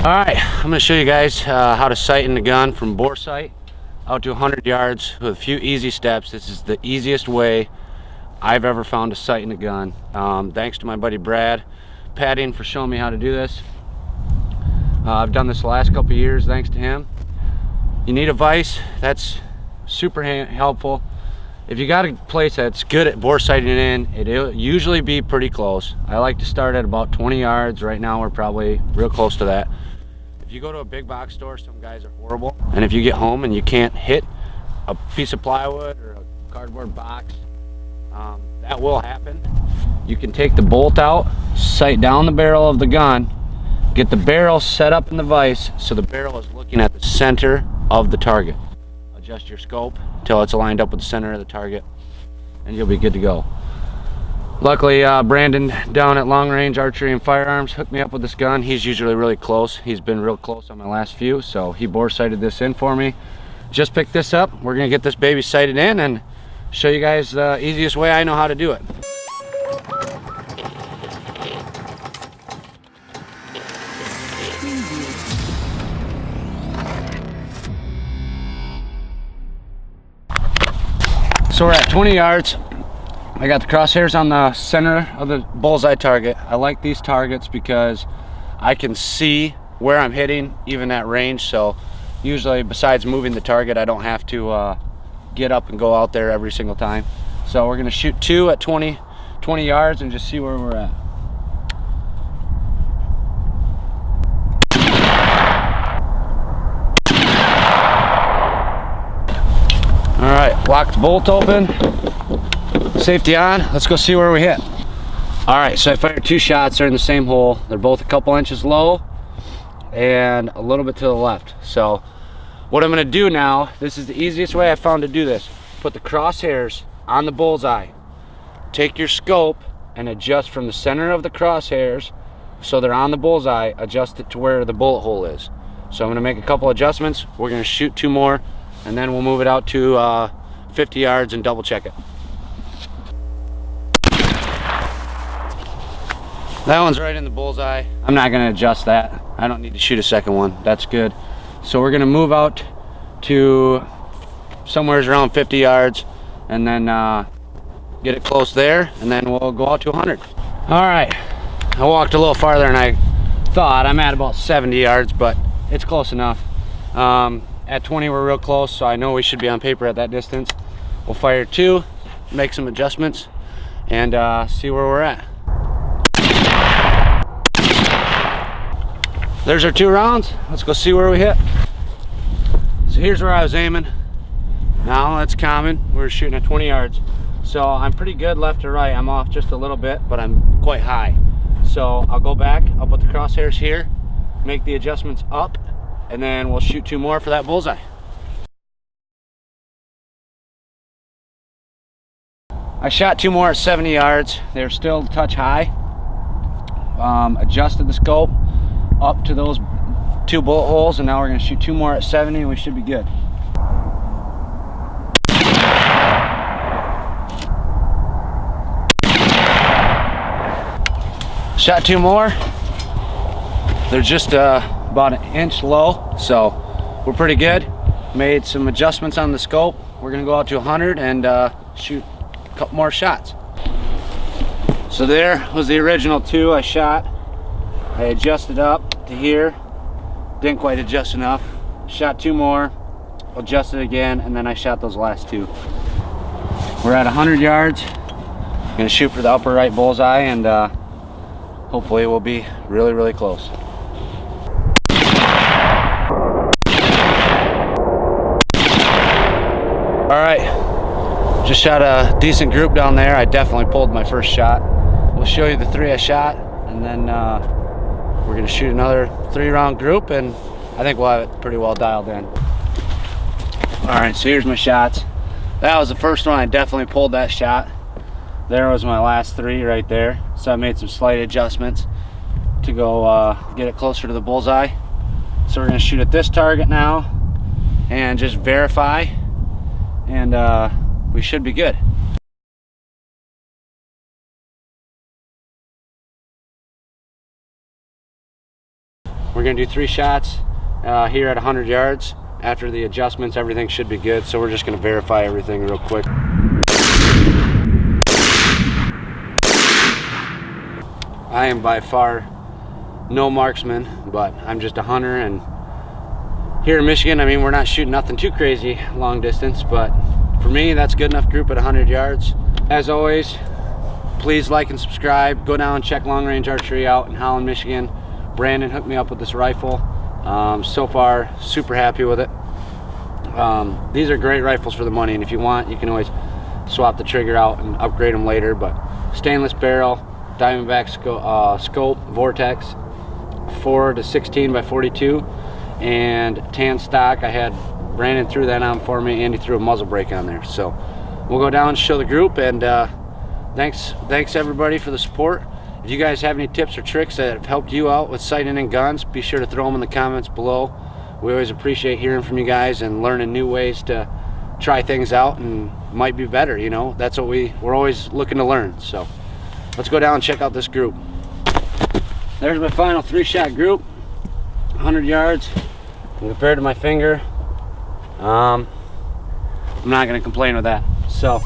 Alright, I'm going to show you guys how to sight in the gun from bore sight out to 100 yards with a few easy steps. This is the easiest way I've ever found to sight in the gun. Thanks to my buddy Brad Padding for showing me how to do this. I've done this the last couple of years thanks to him. You need a vise. That's super helpful. If you got a place that's good at bore sighting in, it'll usually be pretty close. I like to start at about 20 yards. Right now we're probably real close to that. If you go to a big box store, some guys are horrible. And if you get home and you can't hit a piece of plywood or a cardboard box, that will happen. You can take the bolt out, sight down the barrel of the gun, get the barrel set up in the vise so the barrel is looking at the center of the target. Adjust your scope until it's aligned up with the center of the target and you'll be good to go. Luckily, Brandon down at Long Range Archery and Firearms hooked me up with this gun. He's usually really close. He's been real close on my last few, so he bore sighted this in for me. Just picked this up. We're gonna get this baby sighted in and show you guys the easiest way I know how to do it. So we're at 20 yards. I got the crosshairs on the center of the bullseye target. I like these targets because I can see where I'm hitting even at range. So usually, besides moving the target, I don't have to get up and go out there every single time. So we're gonna shoot two at 20 yards and just see where we're at. All right, lock the bolt open. Safety on. Let's go see where we hit. All right, so I fired two shots. They're in the same hole. They're both a couple inches low and a little bit to the left. So what I'm gonna do now, this is the easiest way I found to do this. Put the crosshairs on the bullseye. Take your scope and adjust from the center of the crosshairs so they're on the bullseye. Adjust it to where the bullet hole is. So I'm gonna make a couple adjustments. We're gonna shoot two more and then we'll move it out to 50 yards and double check it. That one's right in the bullseye. I'm not gonna adjust that. I don't need to shoot a second one. That's good. So we're gonna move out to somewhere around 50 yards and then get it close there and then we'll go out to 100. All right, I walked a little farther than I thought. I'm at about 70 yards, but it's close enough. At 20 we're real close, so I know we should be on paper at that distance. We'll fire two, make some adjustments, and see where we're at. There's our two rounds. Let's go see where we hit. So here's where I was aiming. Now that's common. We're shooting at 20 yards. So I'm pretty good left to right. I'm off just a little bit, but I'm quite high. So I'll go back, I'll put the crosshairs here, make the adjustments up, and then we'll shoot two more for that bullseye. I shot two more at 70 yards. They're still a touch high. Adjusted the scope up to those two bullet holes, and now we're going to shoot two more at 70 and we should be good. Shot two more. They're just about an inch low, so we're pretty good. Made some adjustments on the scope. We're going to go out to 100 and shoot a couple more shots. So there was the original two I shot. I adjusted up to here, didn't quite adjust enough. Shot two more, adjusted again, and then I shot those last two. We're at 100 yards. I'm gonna shoot for the upper right bullseye, and hopefully we'll be really, really close. All right, just shot a decent group down there. I definitely pulled my first shot. We'll show you the three I shot, and then we're gonna shoot another 3-round group, and I think we'll have it pretty well dialed in. All right, so here's my shots. That was the first one. I definitely pulled that shot. There was my last three right there. So I made some slight adjustments to go get it closer to the bullseye. So we're gonna shoot at this target now and just verify, and we should be good. We're gonna do 3 shots here at 100 yards. After the adjustments, everything should be good. So we're just gonna verify everything real quick. I am by far no marksman, but I'm just a hunter, and here in Michigan, I mean, we're not shooting nothing too crazy long distance, but for me, that's good enough group at 100 yards. As always, please like and subscribe. Go down and check Long Range Archery out in Holland, Michigan. Brandon hooked me up with this rifle. So far, super happy with it. These are great rifles for the money, and if you want, you can always swap the trigger out and upgrade them later. But stainless barrel, Diamondback scope, Vortex, 4 to 16 by 42, and tan stock. I had Brandon threw that on for me, and he threw a muzzle brake on there. So we'll go down and show the group, and thanks everybody for the support. If you guys have any tips or tricks that have helped you out with sighting and guns, be sure to throw them in the comments below. We always appreciate hearing from you guys and learning new ways to try things out, and might be better, you know. That's what we're always looking to learn. So let's go down and check out this group. There's my final 3-shot group, 100 yards. And compared to my finger, I'm not gonna complain with that. So